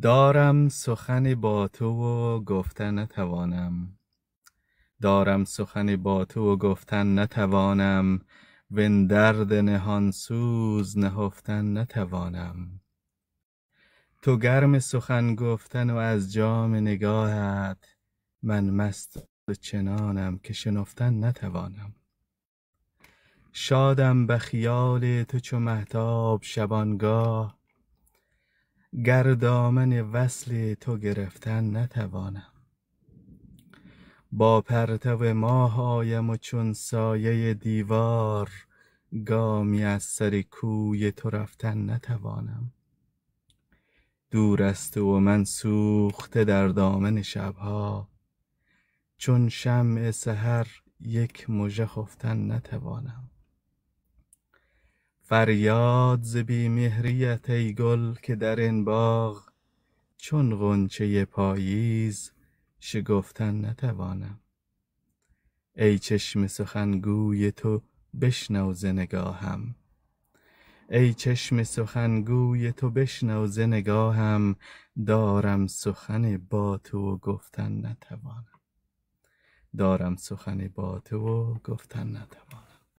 دارم سخن با تو و گفتن نتوانم. دارم سخن با تو و گفتن نتوانم، وین درد نهان سوز نهفتن نتوانم. تو گرم سخن گفتن و از جام نگاهت، من مست چنانم که شنفتن نتوانم. شادم به خیال تو چو مهتاب شبانگاه، گر دامن وصل تو گرفتن نتوانم. با پرتو ماه آیم و چون سایه دیوار، گامی از سر کوی تو رفتن نتوانم. دور از تو و من سوخته در دامن شبها، چون شمع سحر یک مژه خفتن نتوانم. فریاد ز بی مهریت ای گل که در این باغ، چون غنچه پاییز شکفتن نتوانم. ای چشم سخنگوی تو بشنو ز نگاهم، ای چشم سخنگوی تو بشنو ز نگاهم. دارم سخن با تو و گفتن نتوانم. دارم سخن با تو و گفتن نتوانم.